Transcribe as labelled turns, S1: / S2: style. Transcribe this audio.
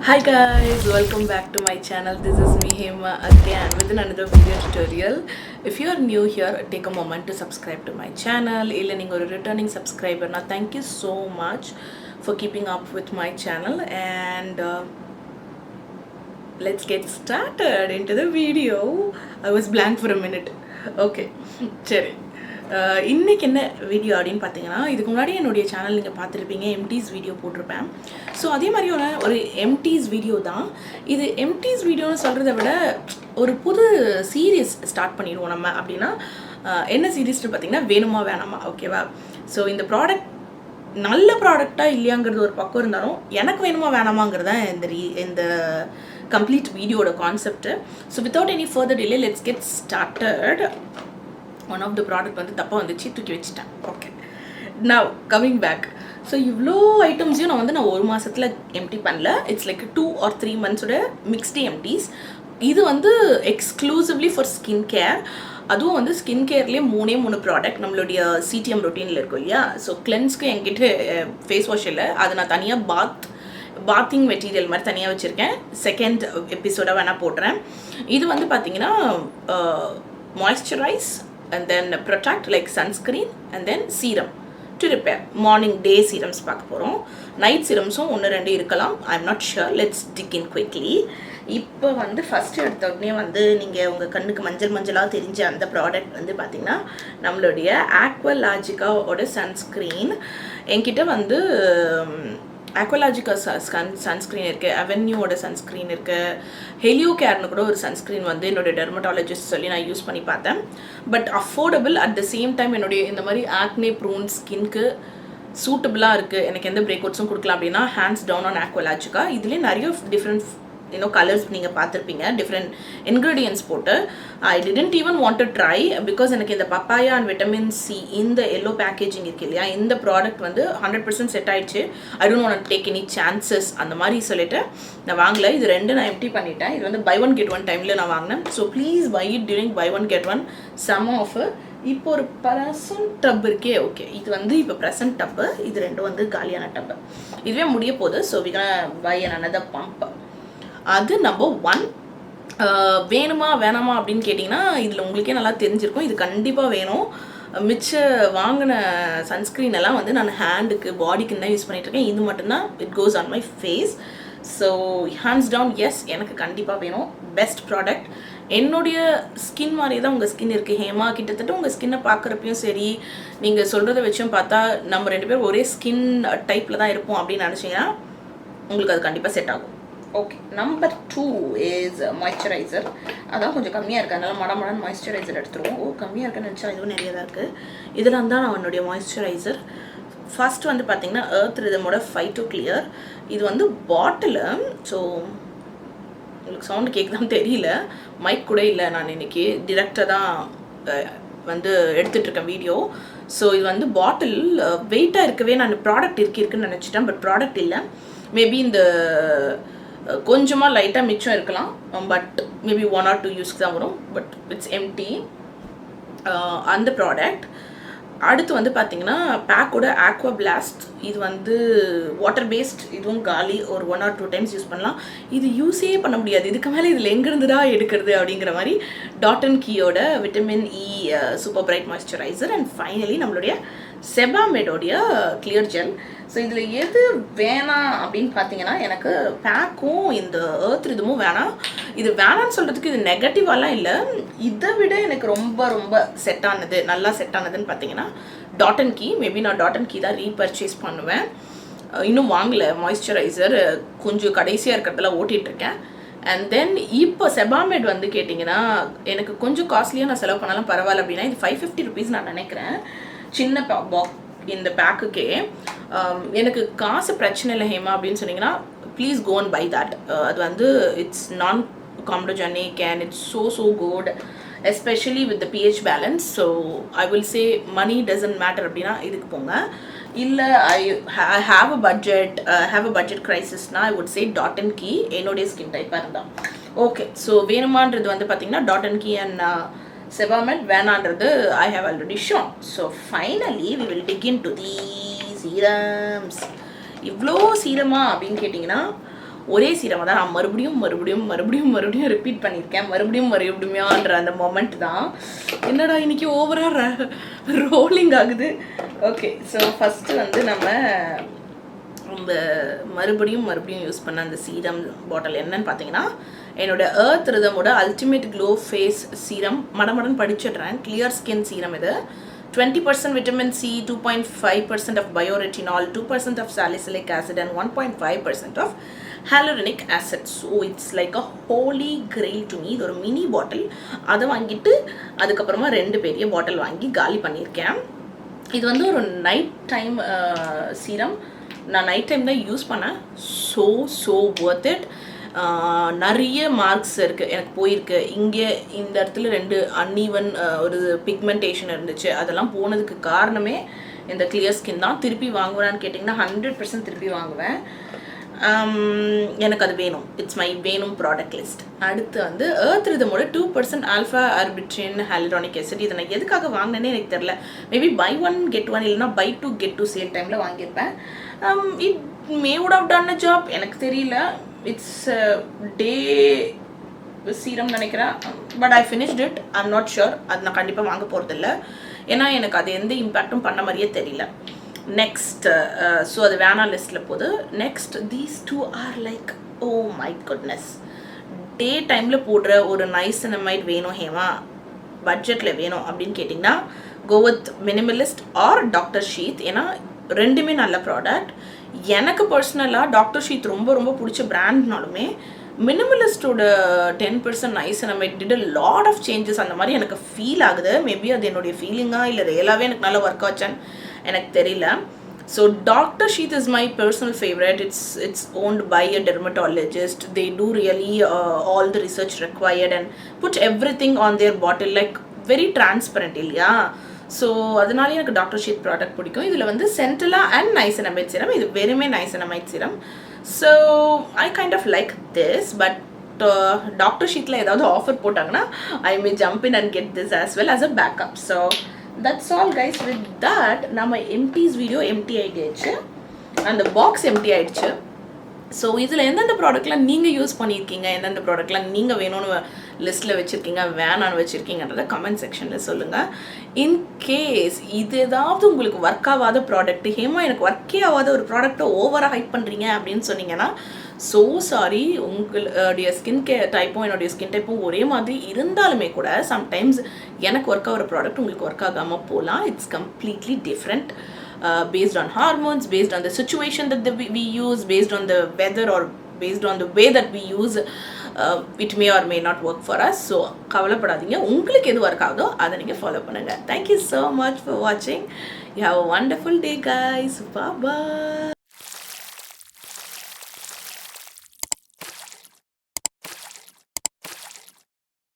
S1: Hi guys, welcome back to my channel. This is me Hema again with another video tutorial. If you are new here, take a moment to subscribe to my channel. If you are a returning subscriber, now thank you so much for keeping up with my channel and let's get started into the video. I was blank for a minute. Okay, சரி இன்றைக்கி என்ன video அப்படின்னு பார்த்தீங்கன்னா, இதுக்கு முன்னாடி என்னுடைய channel நீங்கள் பார்த்துருப்பீங்க, எம்டீஸ் வீடியோ போட்டிருப்பேன். ஸோ அதே மாதிரியான ஒரு எம்டீஸ் வீடியோ தான் இது. எம்டீஸ் வீடியோன்னு சொல்கிறத விட ஒரு புது சீரீஸ் ஸ்டார்ட் பண்ணிடுவோம் நம்ம. அப்படின்னா என்ன சீரீஸ்னு பார்த்தீங்கன்னா, வேணுமா வேணாமா, ஓகேவா? ஸோ இந்த ப்ராடக்ட் நல்ல ப்ராடக்டாக இல்லையாங்கிறது ஒரு பக்கம் இருந்தாலும், எனக்கு வேணுமா வேணாமாங்கிறது தான் இந்த கம்ப்ளீட் வீடியோட concept. So without any further delay let's get started. One of the product வந்து தப்பாக வந்துச்சு, தூக்கி வச்சுட்டேன். Okay, now coming back. So இவ்வளோ ஐட்டம்ஸையும் நான் ஒரு மாதத்தில் எம்டி பண்ணல. It's like 2 or 3 months mixed empties. இது வந்து எக்ஸ்க்ளூசிவ்லி ஃபார் ஸ்கின் கேர். அதுவும் வந்து ஸ்கின் கேர்லேயே 3 ப்ராடக்ட் நம்மளுடைய சிடிஎம் ரொட்டீனில் இருக்கும் இல்லையா. ஸோ கிளென்ஸ்க்கு என்கிட்ட ஃபேஸ் வாஷ் இல்லை, அதை நான் தனியாக பாத்திங் மெட்டீரியல் மாதிரி தனியாக வச்சுருக்கேன். செகண்ட் எபிசோடாக வேணால் போடுறேன். இது வந்து பார்த்தீங்கன்னா moisturise and then protect like sunscreen and then serum to repair. Morning day serums பார்க்க போகிறோம். நைட் சீரம்ஸும் 1-2 இருக்கலாம், I'm not sure. let's dig in quickly. இப்போ வந்து ஃபஸ்ட்டு எடுத்த உடனே வந்து நீங்கள் உங்கள் கண்ணுக்கு மஞ்சளாக தெரிஞ்ச அந்த ப்ராடக்ட் வந்து பார்த்திங்கன்னா நம்மளுடைய ஆக்வலாஜிக்காவோட சன்ஸ்க்ரீன். என்கிட்ட வந்து ஆக்வலாஜிக்கா சன்ஸ்க்ரீன் இருக்குது, அவென்யூவோட சன்ஸ்க்ரீன் இருக்குது, ஹெலியோ கேர்னு கூட ஒரு சன்ஸ்க்ரீன் வந்து என்னோடய டெர்மட்டாலஜிஸ்ட் சொல்லி நான் யூஸ் பண்ணி பார்த்தேன். But affordable at the same time என்னுடைய இந்த மாதிரி ஆக்னே ப்ரூன் ஸ்கின்க்கு சூட்டபுளாக இருக்குது, எனக்கு எந்த பிரேக் அவுட்ஸும் கொடுக்கலாம் அப்படின்னா ஹேண்ட்ஸ் டவுன் ஆன் ஆக்வலாஜிக்கா. இதுலேயே நிறைய டிஃப்ரெண்ட் கலர்ஸ் நீங்கள் பார்த்துருப்பீங்க, டிஃப்ரெண்ட் இன்க்ரீடியன்ஸ் போட்டு. I didn't even want to try because எனக்கு இந்த பப்பாயா அண்ட் விட்டமின் சி இந்த எல்லோ பேக்கேஜிங் இருக்கு இல்லையா, இந்த ப்ராடக்ட் வந்து 100% செட் ஆயிடுச்சு. I don't want take any chances அந்த மாதிரி சொல்லிட்டு நான் வாங்கலை. இது 2 நான் எம்டி பண்ணிட்டேன். இது வந்து buy 1 get 1 டைமில் நான் வாங்கினேன். So please buy it during buy 1 get 1 some offer. இப்போ ஒரு ப்ரெசன்ட் டப் இருக்கே, ஓகே, இது வந்து இப்போ ப்ரெசன்ட் டப்பு. இது 2 வந்து காலியான டப்பு. இதுவே முடிய போகுது. So we can buy another pump. அது நம்பர் 1. வேணுமா வேணாமா அப்படின்னு கேட்டிங்கன்னா, இதில் உங்களுக்கே நல்லா தெரிஞ்சிருக்கும், இது கண்டிப்பாக வேணும். மிச்ச வாங்கின சன்ஸ்க்ரீன் எல்லாம் வந்து நான் ஹேண்டுக்கு பாடிக்கு தான் யூஸ் பண்ணிகிட்ருக்கேன். இது மட்டும்தான் it goes on my face. So hands down yes, எனக்கு கண்டிப்பாக வேணும். Best product. என்னுடைய ஸ்கின் மாதிரி தான் உங்கள் ஸ்கின் இருக்குது ஹேமா. கிட்டத்தட்ட உங்கள் ஸ்கின்னை பார்க்குறப்பையும் சரி, நீங்கள் சொல்கிறத வச்சும் பார்த்தா நம்ம 2 பேரும் ஒரே ஸ்கின் டைப்பில் தான் இருப்போம் அப்படின்னு நினச்சிங்கன்னா உங்களுக்கு அது கண்டிப்பாக செட் ஆகும். Okay, number 2 is moisturiser. அதான் கொஞ்சம் கம்மியாக இருக்குது, அதனால் மடமடான்னு மாய்ஸ்சரைசர் எடுத்துருவோம். கம்மியாக இருக்குன்னு நினச்சா இதுவும் நிறைய தான் இருக்குது. இதெல்லாம் தான் நான் என்னுடைய மாய்ஸ்சரைசர். ஃபர்ஸ்ட் வந்து பார்த்திங்கன்னா எர்த் ரிதமோட ஃபைட் டு கிளியர். இது வந்து பாட்டிலு. ஸோ உங்களுக்கு சவுண்டு கேட்குதான்னு தெரியல, மைக் கூட இல்லை. நான் இன்றைக்கி டிரெக்டாக தான் வந்து எடுத்துகிட்ருக்கேன் வீடியோ. ஸோ இது வந்து பாட்டில் வெயிட்டாக இருக்கவே நான் ப்ராடக்ட் இருக்குன்னு நினச்சிட்டேன். பட் ப்ராடக்ட் இல்லை. மேபி இந்த கொஞ்சமாக லைட்டாக மிச்சம் இருக்கலாம், பட் மேபி 1 or 2 யூஸ்க்கு தான் வரும். பட் இட்ஸ் எம்டி அந்த ப்ராடக்ட். அடுத்து வந்து பார்த்திங்கன்னா பேக்கோட ஆக்வா பிளாஸ்ட். இது வந்து வாட்டர் பேஸ்ட். இதுவும் காலி. ஒரு 1 or 2 டைம்ஸ் யூஸ் பண்ணலாம். இது யூஸே பண்ண முடியாது. இதுக்கு மேலே இதில் எங்கேருந்து தான் எடுக்கிறது அப்படிங்கிற மாதிரி டாட் அண்ட் கீயோட vitamin E super bright moisturiser. And finally நம்மளுடைய செபாமேடோடைய கிளியர் ஜெல். ஸோ இதில் எது வேணாம் அப்படின்னு பார்த்தீங்கன்னா, எனக்கு பேக்கும் இந்த எர்த் ரிதமும் வேணாம். இது வேணான்னு சொல்கிறதுக்கு இது நெகட்டிவாலாம் இல்லை. இதை விட எனக்கு ரொம்ப ரொம்ப செட் ஆனது, நல்லா செட் ஆனதுன்னு பார்த்தீங்கன்னா டாட் அண்ட் கீ. மேபி நான் டாட் அண்ட் கீ தான் ரீபர்ச்சேஸ் பண்ணுவேன். இன்னும் வாங்கலை மாய்ஸ்சரைசர், கொஞ்சம் கடைசியாக இருக்கிறதெல்லாம் ஓட்டிகிட்ருக்கேன். அண்ட் தென் இப்போ செபாமேட் வந்து கேட்டிங்கன்னா எனக்கு கொஞ்சம் காஸ்ட்லியாக நான் செலவு பண்ணாலும் பரவாயில்ல அப்படின்னா இது 550 rupees நான் நினைக்கிறேன், சின்ன பாக் இந்த பேக்குக்கே. எனக்கு காசு பிரச்சனை இல்லை ஹேமா அப்படின்னு சொன்னீங்கன்னா please go and buy that. அது வந்து it's non comedogenic and it's so good, especially with the pH balance. So I will say money doesn't matter அப்படின்னா இதுக்கு போங்க. இல்லை ஐ ஹாவ் அ பட்ஜெட் க்ரைசிஸ்னா I would say Dot and Key என்னுடைய skin டைப்பாக இருந்தால். ஓகே, ஸோ வேணுமான்றது வந்து பார்த்திங்கன்னா Dot and Key and Sebamed. வேணான்றது I have already shown. So finally we will dig in to the serums. இவ்வளோ சீரமா அப்படின்னு கேட்டிங்கன்னா ஒரே சீரம் தான் நான் மறுபடியும் ரிப்பீட் பண்ணியிருக்கேன். மறுபடியும்ன்ற அந்த மொமெண்ட் தான். என்னடா இன்னைக்கு ஓவராக ரோலிங் ஆகுது. ஓகே, ஸோ ஃபஸ்ட்டு வந்து நம்ம இந்த மறுபடியும் யூஸ் பண்ண அந்த சீரம் பாட்டில் என்னன்னு பார்த்தீங்கன்னா, என்னோட எர்த் ரிதமோட அல்டிமேட் க்ளோ ஃபேஸ் சீரம். மடமடன் படிச்சிடுறேன். கிளியர் ஸ்கின் சீரம் இது. 20% vitamin C, 2.5% of bioretinol, 2% of salicylic acid and 1.5% of hyaluronic acid. So it's like a holy grail to me. இது ஒரு மினி பாட்டில். அதை வாங்கிட்டு அதுக்கப்புறமா 2 பெரிய பாட்டில் வாங்கி காலி பண்ணியிருக்கேன். இது வந்து ஒரு நைட் டைம் சீரம். நான் நைட் டைம் தான் யூஸ் பண்ணேன். So worth it. நிறைய மார்க்ஸ் இருக்குது எனக்கு போயிருக்கு. இங்கே இந்த இடத்துல 2 அன்ஈவன் ஒரு பிக்மெண்டேஷன் இருந்துச்சு. அதெல்லாம் போனதுக்கு காரணமே இந்த கிளியர் ஸ்கின் தான். திருப்பி வாங்குவேன்னு கேட்டிங்கன்னா 100% திருப்பி வாங்குவேன். எனக்கு அது வேணும். இட்ஸ் மை வேணும் ப்ராடக்ட் லிஸ்ட். அடுத்து வந்து எர்த் ரிதமோட 2% ஆல்ஃபா ஆர்பிட்ரின் ஹைலூரானிக் ஆசிட். இதை நான் எதுக்காக வாங்கினேன்னே எனக்கு தெரில. மேபி buy 1 get 1 இல்லைனா buy 2 get 2 சேல் டைமில் வாங்கியிருப்பேன். It may would have done a job, எனக்கு தெரியல. இட்ஸ் டே சீரம் நினைக்கிறேன். But I finished it. I am not sure. அது நான் கண்டிப்பாக வாங்க போகிறதில்ல. ஏன்னா எனக்கு அது எந்த இம்பேக்டும் பண்ண மாதிரியே தெரியல. நெக்ஸ்ட் ஸோ அது வேணா லிஸ்ட்டில் போகுது. Next these 2 are like oh my goodness. Day டைமில் போடுற ஒரு நைசினமைட் வேணும் ஹேமா, பட்ஜெட்டில் வேணும் அப்படின்னு கேட்டிங்கன்னா go with minimalist or doctor Sheth. ஏன்னா ரெண்டுமே நல்ல ப்ராடக்ட். எனக்கு பர்சனலாக டாக்டர் ஷீத் ரொம்ப பிடிச்ச பிராண்ட்னாலுமே மினிமலிஸ்டோட 10% niacinamide did a lot of changes அந்த மாதிரி எனக்கு ஃபீல் ஆகுது. மேபி அது என்னுடைய ஃபீலிங்காக இல்லை ரியலாகவே எனக்கு நல்லா ஒர்க் ஆச்சான்னு எனக்கு தெரியல. So doctor Sheth is my personal favourite. It's owned by a dermatologist. They do really all the research required and put everything on their bottle, like very transparent இல்லையா. ஸோ அதனாலே எனக்கு டாக்டர் ஷீத் ப்ராடக்ட் பிடிக்கும். இதில் வந்து சென்டலா and நைசினமைட் serum. இது வெறுமே niacinamide serum. So I kind of like this. But Doctor ஷீட்டில் ஏதாவது ஆஃபர் போட்டாங்கன்னா I may jump in and get this as well as a backup. So that's all guys. With that நம்ம empties video empty ஆகிடுச்சு, அந்த box empty ஆகிடுச்சு. So இதில் எந்தெந்த ப்ராடக்ட்லாம் நீங்கள் யூஸ் பண்ணியிருக்கீங்க, எந்தெந்த ப்ராடக்ட்லாம் நீங்கள் வேணும்னு லிஸ்ட்டில் வச்சுருக்கீங்க, வேணான்னு வச்சுருக்கீங்கன்றத கமெண்ட் செக்ஷனில் சொல்லுங்கள். இன்கேஸ் இது ஏதாவது உங்களுக்கு ஒர்க் ஆகாத ப்ராடக்ட், ஹேமா எனக்கு ஒர்க்கே ஆகாத ஒரு ப்ராடக்ட்டை ஓவராக ஹைப் பண்ணுறீங்க அப்படின்னு சொன்னீங்கன்னா ஸோ சாரி. உங்களுடைய ஸ்கின் டைப்பும் என்னுடைய ஸ்கின் டைப்பும் ஒரே மாதிரி இருந்தாலுமே கூட சம்டைம்ஸ் எனக்கு ஒர்க் ஆகிற ப்ராடக்ட் உங்களுக்கு ஒர்க் ஆகாமல் போகலாம். It's completely different. Based on hormones, based on the situation that we use, based on the weather or based on the way that we use, it may or may not work for us. So கவலைப்படாதீங்க, உங்களுக்கு எது work ஆகுதோ அதை நீங்கள் follow பண்ணுங்கள். Thank you so much for watching. You have a wonderful day guys. Bye bye.